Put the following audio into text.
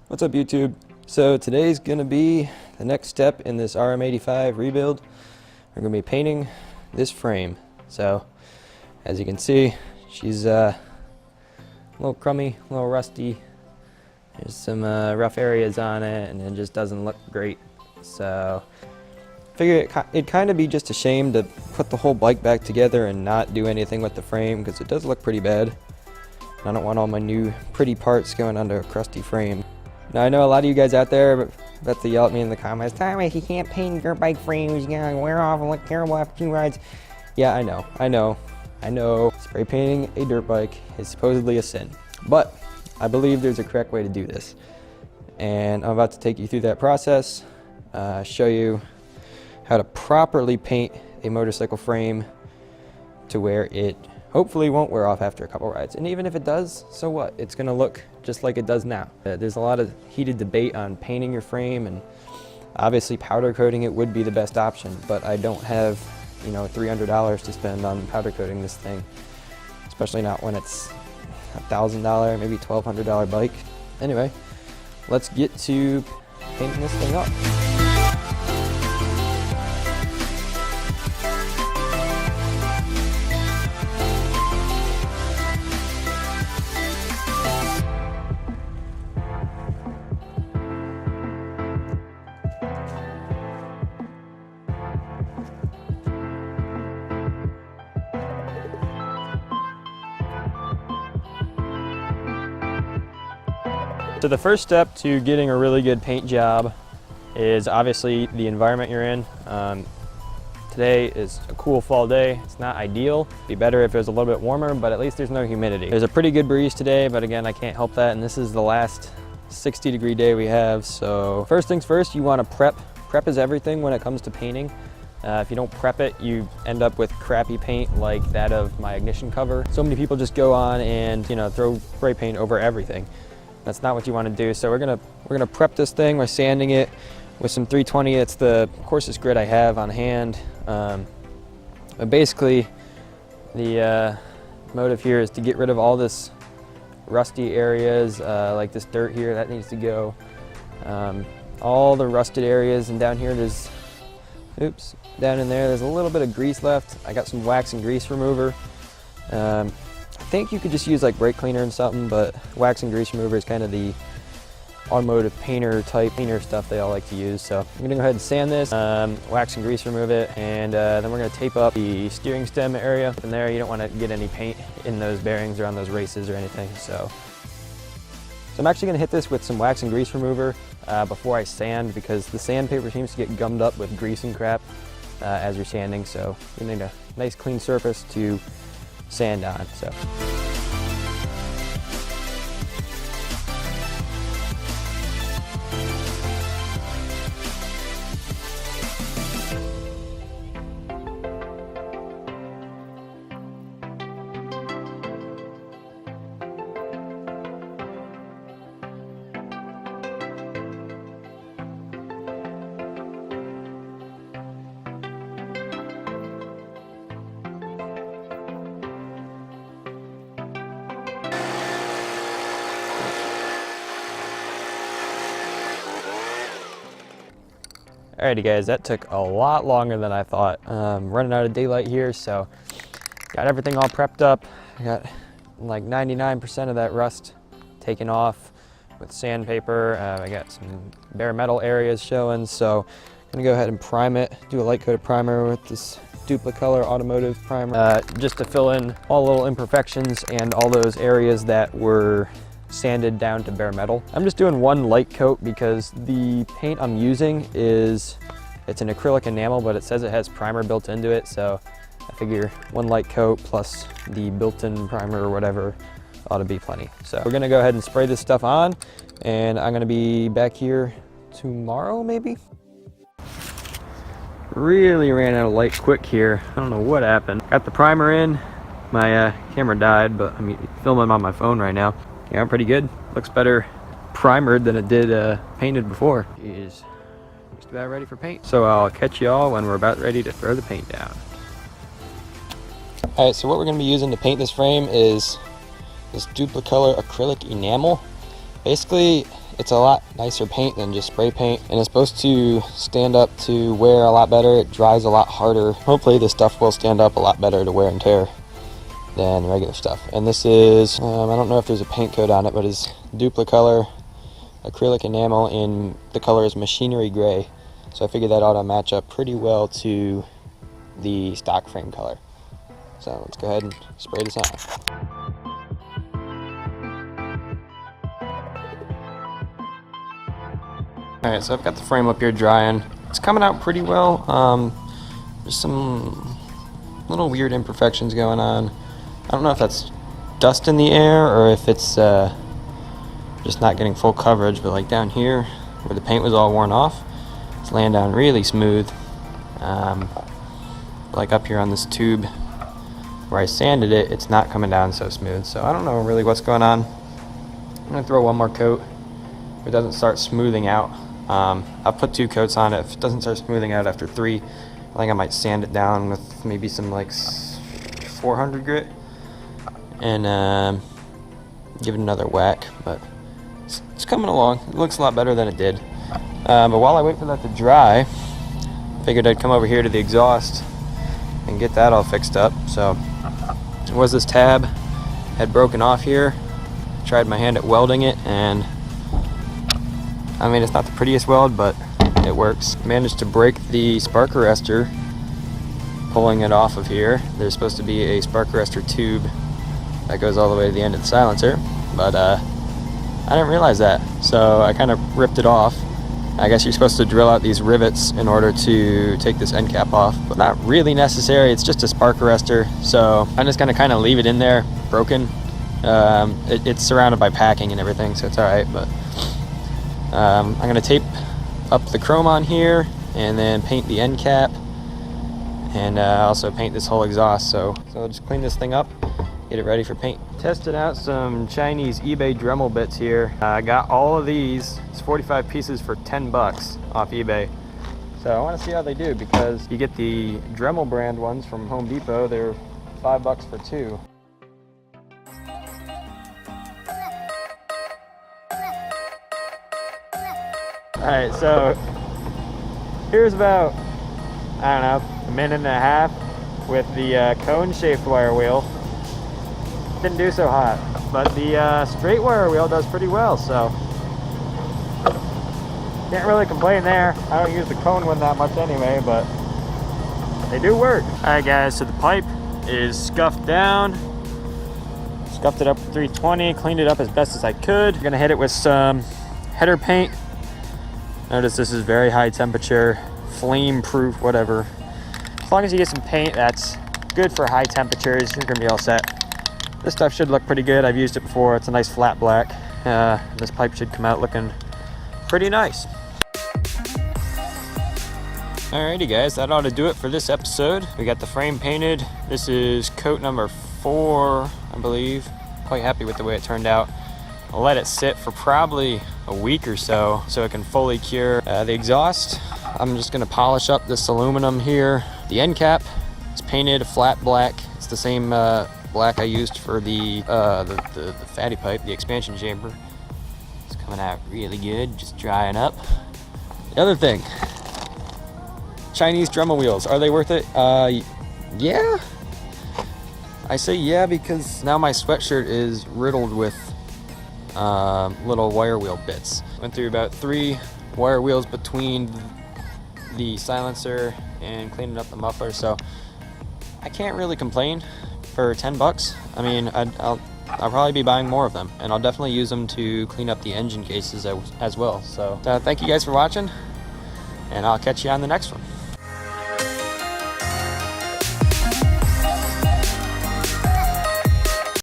What's up, YouTube? So today's gonna be the next step in this RM85 rebuild. We're gonna be painting this frame. So as you can see, she's a little crummy, a little rusty. There's some rough areas on it, and it just doesn't look great. So I figure it'd kind of be just a shame to put the whole bike back together and not do anything with the frame, because it does look pretty bad. I don't want all my new pretty parts going onto a crusty frame. Now, I know a lot of you guys out there bet to yell at me in the comments, "Thomas, you can't paint your bike frames, you're gonna wear off and look terrible after 2 rides." Yeah, I know. Spray painting a dirt bike is supposedly a sin, but I believe there's a correct way to do this. And I'm about to take you through that process, show you how to properly paint a motorcycle frame to where it hopefully won't wear off after a couple rides. And even if it does, so what? It's gonna look just like it does now. There's a lot of heated debate on painting your frame, and obviously powder coating it would be the best option, but I don't have, you know, $300 to spend on powder coating this thing, especially not when it's a $1,000, maybe $1,200 bike. Anyway, let's get to painting this thing up. So the first step to getting a really good paint job is obviously the environment you're in. Today is a cool fall day. It's not ideal. It'd be better if it was a little bit warmer, but at least there's no humidity. There's a pretty good breeze today, but again, I can't help that, and this is the last 60-degree day we have. So first things first, you want to prep. Prep is everything when it comes to painting. If you don't prep it, you end up with crappy paint like that of my ignition cover. So many people just go on and, you know, throw spray paint over everything. That's not what you want to do. So we're gonna prep this thing by sanding it with some 320. It's the coarsest grit I have on hand. But basically, the motive here is to get rid of all this rusty areas, like this dirt here, that needs to go. All the rusted areas, and down here there's, oops, down in there there's a little bit of grease left. I got some wax and grease remover. I think you could just use like brake cleaner and something, but wax and grease remover is kind of the automotive painter type painter stuff they all like to use. So I'm gonna go ahead and sand this, wax and grease remove it, and then we're gonna tape up the steering stem area. From there, you don't want to get any paint in those bearings or on those races or anything. So I'm actually gonna hit this with some wax and grease remover before I sand, because the sandpaper seems to get gummed up with grease and crap as you're sanding. So you need a nice clean surface to sand on. So alrighty guys, that took a lot longer than I thought. Running out of daylight here, so got everything all prepped up. I got like 99% of that rust taken off with sandpaper. I got some bare metal areas showing, so I'm gonna go ahead and prime it, do a light coated primer with this Duplicolor automotive primer, just to fill in all little imperfections and all those areas that were sanded down to bare metal. I'm just doing one light coat because the paint I'm using it's an acrylic enamel, but it says it has primer built into it, so I figure one light coat plus the built-in primer or whatever ought to be plenty. So we're gonna go ahead and spray this stuff on, and I'm gonna be back here tomorrow maybe. Really ran out of light quick here. I don't know what happened. Got the primer in, my camera died, but I'm filming on my phone right now. Yeah, I'm pretty good. Looks better primered than it did painted before. Is just about ready for paint. So I'll catch y'all when we're about ready to throw the paint down. Alright, so what we're going to be using to paint this frame is this Duplicolor acrylic enamel. Basically, it's a lot nicer paint than just spray paint, and it's supposed to stand up to wear a lot better. It dries a lot harder. Hopefully this stuff will stand up a lot better to wear and tear than regular stuff. And this is, I don't know if there's a paint code on it, but it's Duplicolor acrylic enamel, and the color is machinery gray. So I figured that ought to match up pretty well to the stock frame color. So let's go ahead and spray this on. Alright, so I've got the frame up here drying. It's coming out pretty well. There's some little weird imperfections going on. I don't know if that's dust in the air or if it's just not getting full coverage, but like down here where the paint was all worn off, it's laying down really smooth. Like up here on this tube where I sanded it, it's not coming down so smooth. So I don't know really what's going on. I'm gonna throw one more coat if it doesn't start smoothing out. I'll put 2 coats on it. If it doesn't start smoothing out after 3, I think I might sand it down with maybe some like 400 grit and give it another whack. But it's coming along. It looks a lot better than it did. But while I wait for that to dry, I figured I'd come over here to the exhaust and get that all fixed up. So there was this tab had broken off here. Tried my hand at welding it, and I mean, it's not the prettiest weld, but it works. Managed to break the spark arrestor pulling it off of here. There's supposed to be a spark arrestor tube that goes all the way to the end of the silencer, but I didn't realize that, so I kind of ripped it off. I guess you're supposed to drill out these rivets in order to take this end cap off, but not really necessary. It's just a spark arrestor, so I'm just gonna kind of leave it in there broken. It's surrounded by packing and everything, so it's alright, but I'm going to tape up the chrome on here and then paint the end cap, and also paint this whole exhaust. So I'll just clean this thing up, get it ready for paint. Tested out some Chinese eBay Dremel bits here. I got all of these. It's 45 pieces for 10 bucks off eBay. So I want to see how they do, because you get the Dremel brand ones from Home Depot. They're 5 bucks for 2. Alright, so here's about, I don't know, a minute and a half with the cone-shaped wire wheel. Didn't do so hot, but the straight wire wheel does pretty well, so can't really complain there. I don't use the cone one that much anyway, but they do work. Alright guys, so the pipe is scuffed down. Scuffed it up with 320, cleaned it up as best as I could. I'm gonna hit it with some header paint. Notice this is very high temperature, flame proof, whatever. As long as you get some paint that's good for high temperatures, you're gonna be all set. This stuff should look pretty good. I've used it before. It's a nice flat black. This pipe should come out looking pretty nice. Alrighty guys, that ought to do it for this episode. We got the frame painted. This is coat number 4, I believe. Quite happy with the way it turned out. I'll let it sit for probably a week or so it can fully cure. The exhaust, I'm just gonna polish up this aluminum here. The end cap is painted a flat black. It's the same black I used for the fatty pipe, the expansion chamber. It's coming out really good, just drying up. The other thing, Chinese Dremel wheels, are they worth it? Yeah. I say yeah because now my sweatshirt is riddled with little wire wheel bits. Went through about 3 wire wheels between the silencer and cleaning up the muffler, so I can't really complain for 10 bucks. I mean, I'll probably be buying more of them, and I'll definitely use them to clean up the engine cases as well. So thank you guys for watching, and I'll catch you on the next one.